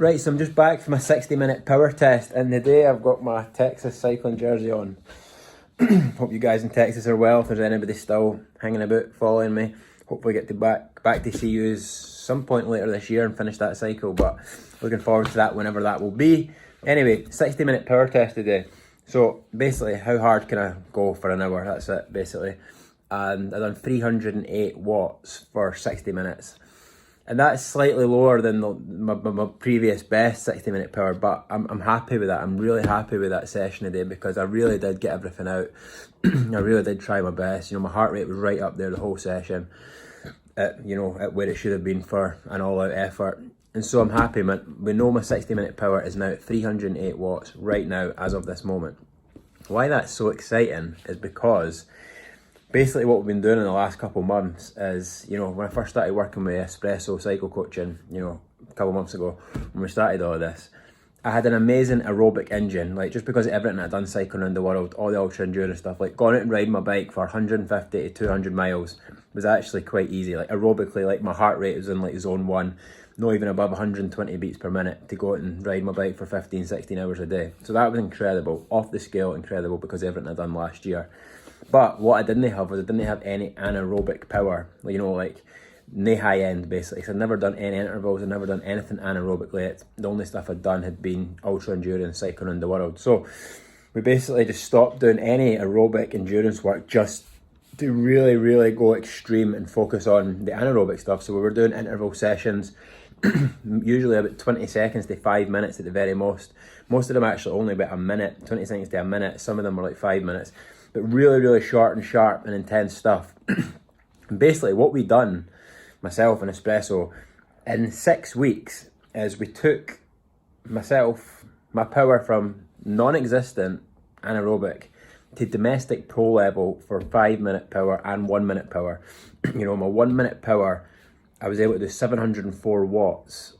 Right, so I'm just back from my 60-minute power test, and today I've got my Texas cycling jersey on. Hope you guys in Texas are well. If there's anybody still hanging about following me, hopefully get to back to see you some point later this year and finish that cycle, but looking forward to that whenever that will be. Anyway, 60-minute power test today. So basically, how hard can I go for an hour? That's it, basically. And I've done 308 watts for 60 minutes. And that's slightly lower than my previous best 60-minute power, but I'm happy with that. I'm really happy with that session today because I really did get everything out. I really did try my best. You know, my heart rate was right up there the whole session, at where it should have been for an all-out effort. And so I'm happy, man. We know my 60-minute power is now at 308 watts right now as of this moment. Why that's so exciting is because basically what we've been doing in the last couple of months is, when I first started working with Espresso Cycle Coaching, a couple of months ago, when we started all of this, I had an amazing aerobic engine, like just because of everything I'd done cycling around the world, all the ultra endurance stuff, like going out and riding my bike for 150 to 200 miles was actually quite easy. Like aerobically, like my heart rate was in like zone 1, not even above 120 beats per minute to go out and ride my bike for 15, 16 hours a day. So that was incredible, off the scale incredible because of everything I'd done last year. But what I didn't have was I didn't have any anaerobic power, like no high end basically. So I'd never done any intervals, I'd never done anything anaerobically. The only stuff I'd done had been ultra endurance cycling around the world. So we basically just stopped doing any aerobic endurance work just to really, really go extreme and focus on the anaerobic stuff. So we were doing interval sessions, usually about 20 seconds to 5 minutes at the very most. Most of them actually only about a minute, 20 seconds to a minute. Some of them were like 5 minutes. But really, really short and sharp and intense stuff. And basically what we done, myself and Espresso, in 6 weeks is we took my power from non-existent anaerobic to domestic pro level for 5-minute power and 1-minute power. My 1-minute power, I was able to do 704 watts.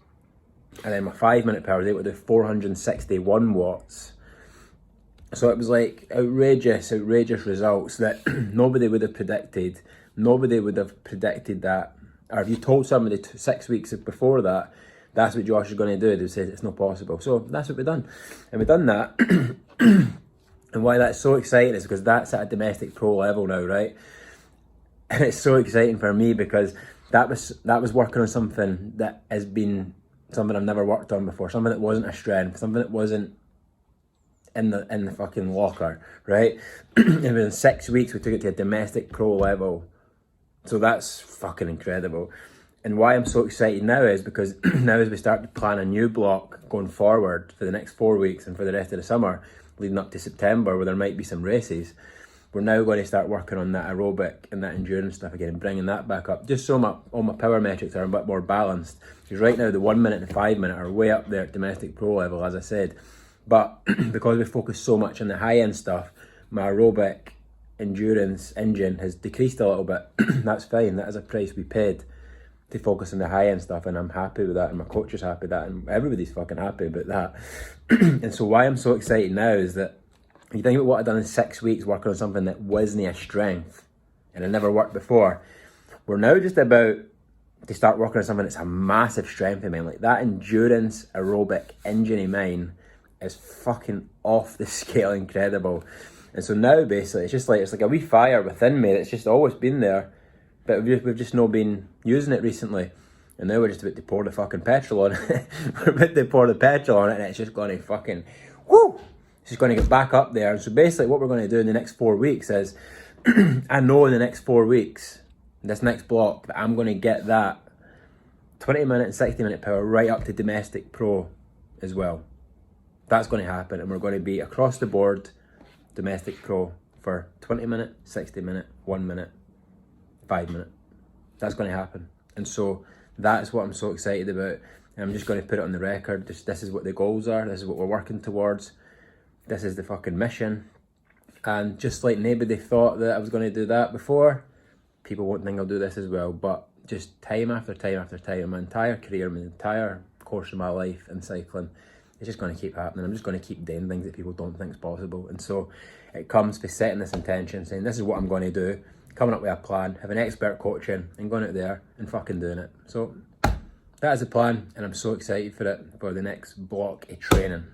And then my 5-minute power, I was able to do 461 watts. So it was like outrageous results that nobody would have predicted. Nobody would have predicted that. Or if you told somebody 6 weeks before that, that's what Josh is going to do, they would say it's not possible. So that's what we've done. And we've done that. And why that's so exciting is because that's at a domestic pro level now, right? And it's so exciting for me because that was working on something that has been something I've never worked on before, something that wasn't a strength, something that wasn't in the fucking locker, right? And within 6 weeks we took it to a domestic pro level. So that's fucking incredible. And why I'm so excited now is because now as we start to plan a new block going forward for the next 4 weeks and for the rest of the summer, leading up to September where there might be some races, we're now going to start working on that aerobic and that endurance stuff again and bringing that back up, just so all my power metrics are a bit more balanced. Because right now the 1 minute and 5 minute are way up there at domestic pro level, as I said. But because we focus so much on the high-end stuff, my aerobic endurance engine has decreased a little bit. That's fine. That is a price we paid to focus on the high-end stuff, and I'm happy with that, and my coach is happy with that, and everybody's fucking happy about that. And so why I'm so excited now is that you think about what I've done in 6 weeks working on something that wasn't a strength, and it never worked before. We're now just about to start working on something that's a massive strength of mine. Like that endurance aerobic engine of mine is fucking off the scale incredible. And so now basically it's like a wee fire within me that's just always been there, but we've just not been using it recently. And now we're just about to pour the fucking petrol on it. We're about to pour the petrol on it and it's just going to fucking, whoo! It's just going to get back up there. And so basically what we're going to do in the next 4 weeks is, I know in the next 4 weeks, this next block, that I'm going to get that 20-minute and 60-minute power right up to domestic pro as well. That's going to happen, and we're going to be across the board domestic pro for 20-minute, 60-minute, 1 minute, 5 minute. That's going to happen. And so that's what I'm so excited about. And I'm just going to put it on the record. This is what the goals are. This is what we're working towards. This is the fucking mission. And just like nobody thought that I was going to do that before, people won't think I'll do this as well. But just time after time after time, my entire career, my entire course of my life in cycling, it's just going to keep happening. I'm just going to keep doing things that people don't think is possible. And so it comes to setting this intention, saying this is what I'm going to do, coming up with a plan, having expert coaching and going out there and fucking doing it. So that is the plan, and I'm so excited for it, for the next block of training.